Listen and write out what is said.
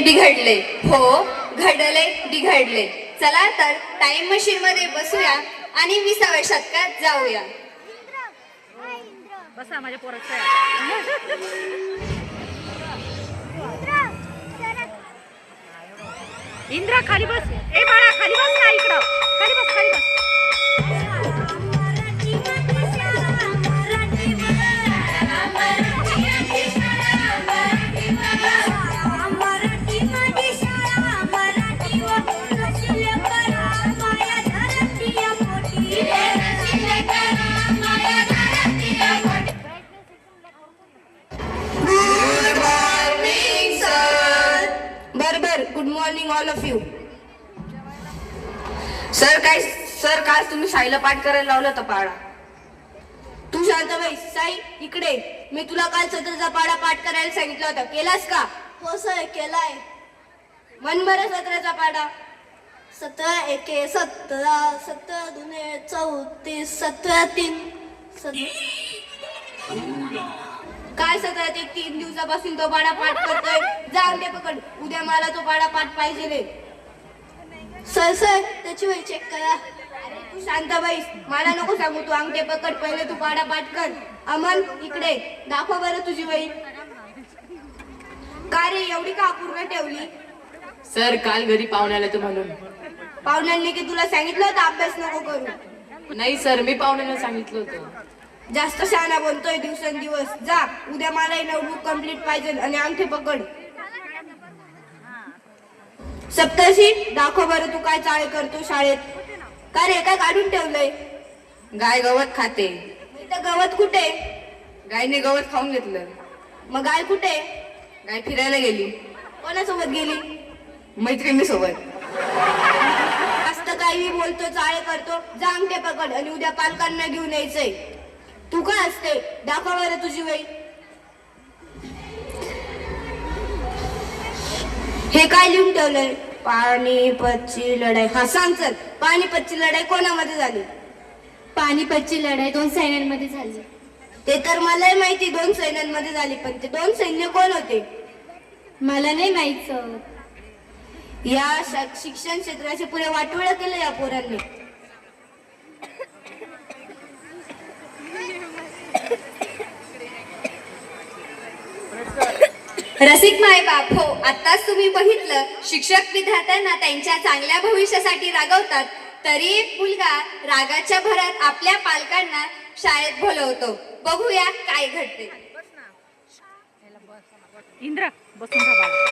बिघडले, हो घडले बिघडले. चला तर टाइम मशीन मध्ये बसूया आणि 20व्या शतकात जाऊया. बसा माझ्या पोराचं. इंद्रा खाली बस. ए बाळा खाली बस ना, इकडं खाली बस, खाली बस. Good morning all of you. Sir काय तुम्ही साईला पाठ करायला लावलं होतं पाडा. तू शांत बाई. साई इकडे. मी तुला काल सत्राचा पाडा पाठ करायला सांगितलं होतं, केलास का? हो सर, केलाय. मन बरं सत्राचा पाडा. 17 एके 17, 17 दुने 34, 17 3. काय सत्रात 3 दिवसापासून तो पाडा पाठ करतोय. जा अंडे पकड. उद्या मला तो पाडा पाठ पाहिजे. सर त्याची वही चेक करा. अरे तू शांत बाईस. मला नको सांगू. तू अंगठे पकड. पहिले तू पाडा पाठ कर. अमन इकडे. दाखव बरं तुझी वही. का रे एवढी का अपूर्ण ठेवली? सर काल घरी पाहुण्याला तू म्हणून. पाहुण्यांनी की तुला सांगितलं होतं अभ्यास नको करू? नाही सर, मी पाहुण्याला सांगितलं होतं. जास्त शहाणा बनतोय दिवसेंदिवस. जा उद्या मला नोटबुक कंप्लीट पाहिजे आणि अंगठे पकड. सप्तर्षी दाखव बरं तू काय चाळे करतो शाळेत. का रे काय काढून ठेवलंय? गाय गवत खाते. इथं गवत कुठे? गायने गवत खाऊन घेतलं. मग गाय कुठे? गाय फिरायला गेली. कोणासोबत गेली? मैत्रिणी सोबत. जास्त काही बोलतो, चाळे करतो. जा अंगठे पकड आणि उद्या पालकांना घेऊन यायचंय. तू काय असते? दाखव बरं तुझी वही. हे काय लिहून ठेवलंय? पानिपतची लढाई. हा सांग चल. पानिपतची लढाई कोणामध्ये झाली? पानिपतची लढाई 2 सैन्यांमध्ये झाली. ते तर मलाही माहिती 2 सैन्यांमध्ये झाली, पण ते 2 सैन्य कोण होते? मला नाही माहित सर. या शिक्षण क्षेत्राचे पुरे वाटोळं केलं या पोरांनी. रसिक मायबाप हो, आताच तुम्ही बघितलं शिक्षक विद्यार्थ्यांना त्यांच्या चांगल्या भविष्यासाठी रागवतात, तरी एक मुलगा रागाच्या भरात आपल्या पालकांना शाळेत बोलवतो. बघूया काय घडते. इंद्रा बसून राहा बाळा.